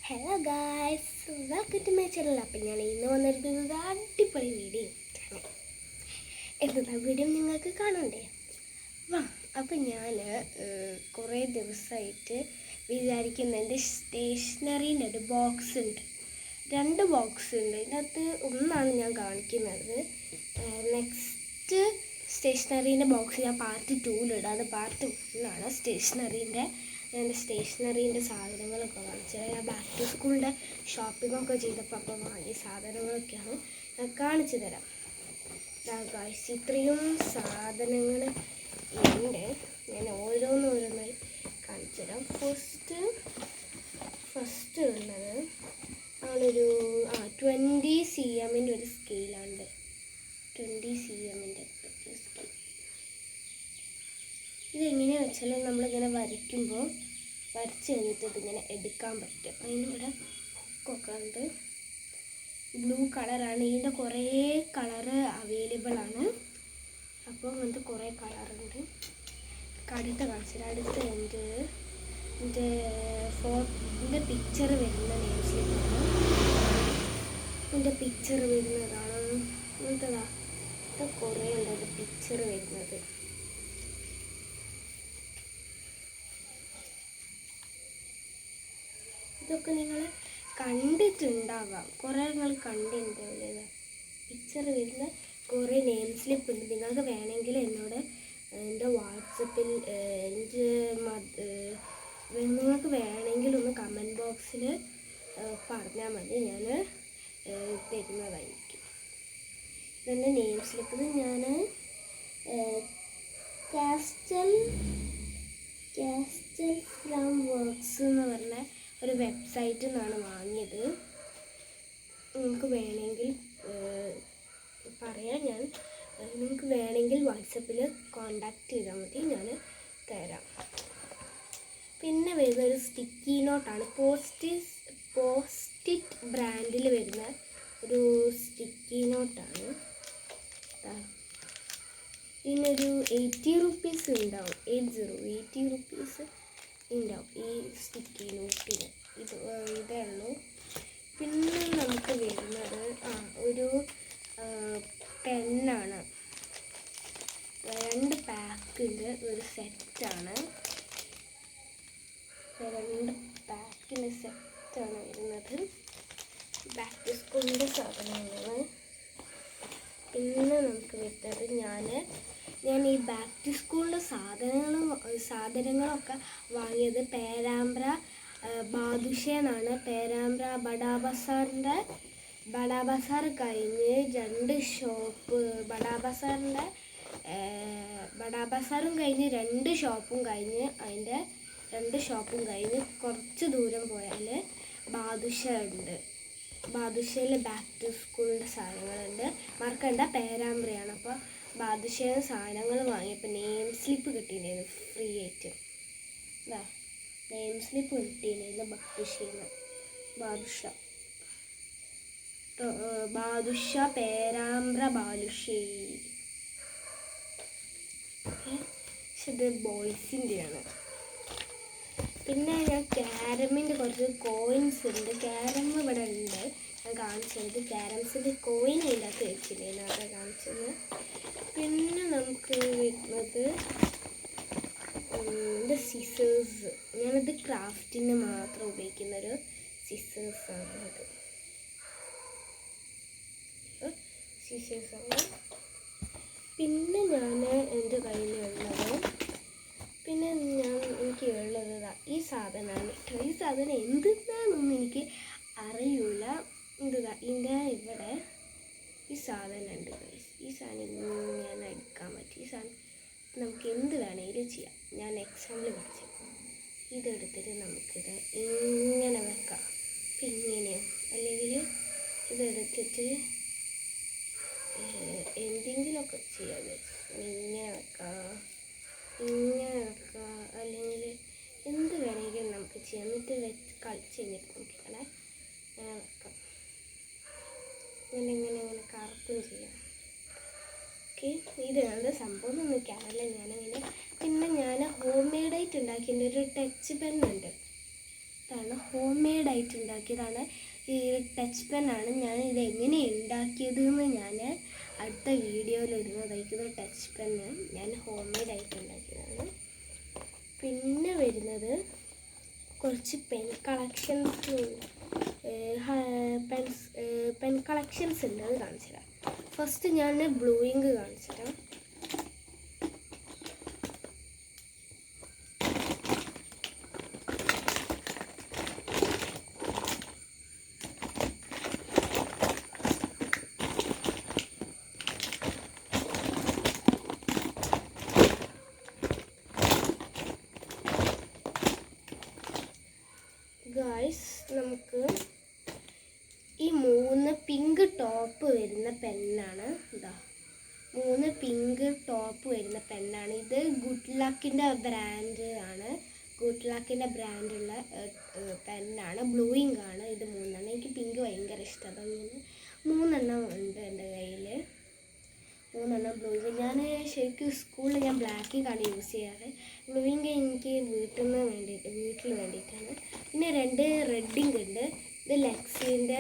Hello guys, welcome to my channel. അപ്പം ഞാൻ ഇന്ന് വന്നിരിക്കുന്നത് അടിപൊളി വീഡിയോ ആണ്. എന്താ വീഡിയോ നിങ്ങൾക്ക് കാണണ്ടേ? വാ. അപ്പം ഞാൻ കുറേ ദിവസമായിട്ട് വിചാരിക്കുന്നുണ്ട്, സ്റ്റേഷനറീൻ്റെ ഒരു ബോക്സ് ഉണ്ട്, 2 ബോക്സ് ഉണ്ട്. ഇതിനകത്ത് ഒന്നാണ് ഞാൻ കാണിക്കുന്നത്. നെക്സ്റ്റ് സ്റ്റേഷനറീൻ്റെ ബോക്സ് ഞാൻ പാർട്ട് 2 അത് പാർട്ട് 1 സ്റ്റേഷനറീൻ്റെ. എൻ്റെ സ്റ്റേഷനറീൻ്റെ സാധനങ്ങളൊക്കെ കാണിച്ചത് ഞാൻ ബാക്ക് ടു സ്കൂളിൻ്റെ ഷോപ്പിങ്ങൊക്കെ ചെയ്തപ്പോൾ അപ്പോൾ വാങ്ങിയ സാധനങ്ങളൊക്കെയാണ് ഞാൻ കാണിച്ചു തരാം. ഗായ്സ്, ഇത്രയും സാധനങ്ങൾ ഉണ്ട്. ഞാൻ ഓരോന്നോരോന്നായി കാണിച്ചു തരാം. ഫസ്റ്റ് ഉള്ളത് നമ്മളൊരു 20 cm ഒരു സ്കെയിലുണ്ട്. 20 cm സ്കെയിൽ. ഇതെങ്ങനെയാണെന്ന് വെച്ചാൽ നമ്മളിങ്ങനെ വരച്ച് കഴിഞ്ഞിട്ട് ഇതിങ്ങനെ എടുക്കാൻ പറ്റും. അതിനിവിടെ ഒക്കെ ഉണ്ട്. ബ്ലൂ കളറാണ്. ഇതിൻ്റെ കുറേ കളറ് അവൈലബിൾ ആണ്. അപ്പോൾ അങ്ങനത്തെ കുറേ കളറുണ്ട്. അടുത്ത കാണിച്ചിട്ട് അടുത്ത എൻ്റെ പിക്ചർ വരുന്ന നെയിംസ്ലിപ്പാണ്. എൻ്റെ പിക്ചർ വരുന്നതാണ്. അങ്ങനത്തതാ ഇത് കുറേ ഉണ്ട് അത് പിക്ചർ വരുന്നത്. ഇതൊക്കെ നിങ്ങൾ കണ്ടിട്ടുണ്ടാവാം, കുറേ നിങ്ങൾ കണ്ടിട്ടുണ്ടാവില്ല. പിക്ചർ വരുന്ന കുറേ നെയിം സ്ലിപ്പ് ഉണ്ട്. നിങ്ങൾക്ക് വേണമെങ്കിൽ എന്നോട് എൻ്റെ വാട്സപ്പിൽ നിങ്ങൾക്ക് വേണമെങ്കിൽ ഒന്ന് കമൻറ്റ് ബോക്സിൽ പറഞ്ഞാൽ മതി, ഞാൻ തരുന്നതായിരിക്കും. ഇതെൻ്റെ നെയിം സ്ലിപ്പ്. ഇത് ഞാൻ കാസ്റ്റൽ ഫ്രം വർക്ക്സ് എന്ന് പറഞ്ഞ ഒരു വെബ്സൈറ്റിൽ നിന്നാണ് വാങ്ങിയത്. നിങ്ങൾക്ക് വേണമെങ്കിൽ പറയാം, നിങ്ങൾക്ക് വേണമെങ്കിൽ വാട്സപ്പിൽ കോണ്ടാക്ട് ചെയ്താൽ മതി, ഞാൻ തരാം. പിന്നെ വരുന്നൊരു സ്റ്റിക്കി നോട്ടാണ്. പോസ്റ്റിറ്റ് ബ്രാൻഡിൽ വരുന്ന ഒരു സ്റ്റിക്കി നോട്ടാണ്. ഇതിനൊരു 80 rupees ഉണ്ടാവും. 80 rupees ഉണ്ടാവും ഈ സ്റ്റിക്കി നോട്ടിന്. ഇതേ ഉള്ളൂ. പിന്നെ നമുക്ക് വരുന്നത് ഒരു പെന്നാണ്. 2 പാക്കിൻ്റെ ഒരു സെറ്റാണ്. 2 പാക്കിൻ്റെ സെറ്റാണ് വരുന്നത്. ബാക്ക് ടു സ്കൂളിൻ്റെ സാധനങ്ങൾ. പിന്നെ നമുക്ക് വരുന്നത് ഞാൻ ഈ ബാക്ക് ടു സ്കൂളിൻ്റെ സാധനങ്ങളൊക്കെ വാങ്ങിയത് പേരാമ്പ്ര ബാദുഷേന്നാണ്. പേരാമ്പ്ര ബഡാ ബസാർ കഴിഞ്ഞ് 2 ഷോപ്പ്, ബഡാ ബസാറും കഴിഞ്ഞ് 2 ഷോപ്പും കഴിഞ്ഞ് അതിൻ്റെ 2 ഷോപ്പും കഴിഞ്ഞ് കുറച്ച് ദൂരം പോയാൽ ബാദുഷ ഉണ്ട്. ബാദുഷയിൽ ബാക്ക് ടു സ്കൂളിൻ്റെ സാധനങ്ങളുണ്ട്. മറക്കണ്ട, പേരാമ്പ്രയാണ്. അപ്പോൾ ബാദുഷയിൽ സാധനങ്ങൾ വാങ്ങിയപ്പോൾ നെയിം സ്ലിപ്പ് കിട്ടിയിട്ടുണ്ടായിരുന്നു ഫ്രീ ആയിട്ട്. നെയിം സ്ലിപ്പ് കിട്ടിയിട്ടുണ്ടായിരുന്നു ബാദുഷ പേരാമ്പ്ര ബാലുശ്ശേരി. പക്ഷെ ഇത് ബോയ്സിൻ്റെയാണ്. പിന്നെ ഞാൻ ക്യാരമിൻ്റെ കുറച്ച് കോയിൻസ് ഉണ്ട്. ക്യാരം ഇവിടെ ഉണ്ട്, ഞാൻ കാണിച്ചത്. ക്യാരംസിൻ്റെ കോയിൻ അതിൻ്റെ അകത്ത് വെച്ചിട്ടുണ്ടായിരുന്നു, അതാണ് കാണിച്ചത്. പിന്നെ നമുക്ക് വരുന്നത് എൻ്റെ സിസേഴ്സ്. ഞാനത് ക്രാഫ്റ്റിന് മാത്രം ഉപയോഗിക്കുന്നൊരു സിസേഴ്സാണ്. സിസേഴ്സാണ്. പിന്നെ ഞാൻ എൻ്റെ കയ്യിലുള്ളത്, പിന്നെ എനിക്ക് ഉള്ളത് ഈ സാധനമാണ്. ഈ സാധനം എന്തെന്നാണെന്നൊന്നും എനിക്ക് അറിയില്ല. ഇതിൻ്റെ ഇവിടെ ഈ സാധനം ഉണ്ട്. ഈ സാധനം ഞാൻ എടുക്കാൻ പറ്റും. ഈ സാധനം നമുക്ക് എന്ത് വേണമെങ്കിലും ചെയ്യാം. ഞാൻ എക്സാമ്പിൾ കാണിച്ചു. ഇതെടുത്തിട്ട് നമുക്കിത് ഇങ്ങനെ വെക്കാം. പിന്നെയോ അല്ലെങ്കിൽ ഇതെടുത്തിട്ട് എന്തെങ്കിലുമൊക്കെ ചെയ്യാൻ ഇങ്ങനെ വെക്കാം, അല്ലെങ്കിൽ എന്ത് വേണമെങ്കിലും നമുക്ക് ചെയ്യാം. എന്നിട്ട് കളിച്ച് കഴിഞ്ഞിട്ട് നമുക്കിങ്ങനെ വെക്കാം. ഇങ്ങനെ കറുപ്പും ചെയ്യാം. ഓക്കെ, ഇതാണ് സംഭവം. ഒന്നും എനിക്കറിയില്ല ഞാനങ്ങനെ. പിന്നെ ഞാൻ ഹോം മെയ്ഡായിട്ട് ഉണ്ടാക്കിയ ഒരു ടച്ച് പെന്നുണ്ട്. ഇതാണ് ഹോം മെയ്ഡായിട്ട് ഉണ്ടാക്കിയതാണ്. ഈ ടച്ച് പെന്നാണ്. ഞാൻ ഇത് എങ്ങനെ ഉണ്ടാക്കിയതെന്ന് ഞാൻ അടുത്ത വീഡിയോയിൽ ഇടുന്നതായിരിക്കും. ടച്ച് പെന്ന് ഞാൻ ഹോം മെയ്ഡായിട്ട് ഉണ്ടാക്കിയതാണ്. പിന്നെ വരുന്നത് കുറച്ച് പെൻ കളക്ഷൻസ് പെൻ കളക്ഷൻസ് ഉണ്ട്. അത് കാണിച്ചു തരാം. ഫസ്റ്റ് ഞാൻ ബ്ലൂ ഇങ്ക് കാണിച്ചു തരാം. ഗായ്സ്, നമുക്ക് ഈ 3 പിങ്ക് ടോപ്പ് വരുന്ന പെന്നാണ്. ഇതാ 3 പിങ്ക് ടോപ്പ് വരുന്ന പെന്നാണ്. ഇത് ഗുഡ് ലക്കിൻ്റെ ബ്രാൻഡ് ആണ്. ഗുഡ് ലക്കിൻ്റെ ബ്രാൻഡുള്ള പെന്നാണ്. ബ്ലൂ ഇങ്ക് ആണ്. ഇത് 3 എനിക്ക് പിങ്ക് ഭയങ്കര ഇഷ്ടമാണ്. 3 ഉണ്ട് എൻ്റെ കയ്യിൽ. 3 ബ്ലൂ ഇങ്ക്. ഞാൻ ശരിക്കും സ്കൂളിൽ ഞാൻ ബ്ലാക്ക് ഇങ്കാണ് യൂസ് ചെയ്യാറ്. ബ്ലൂ ഇങ്ക് എനിക്ക് വീട്ടിൽ വേണ്ടിയിട്ടാണ്. പിന്നെ 2 റെഡ് ഇങ്ക് ഉണ്ട്. ഇത് ലെക്സിൻ്റെ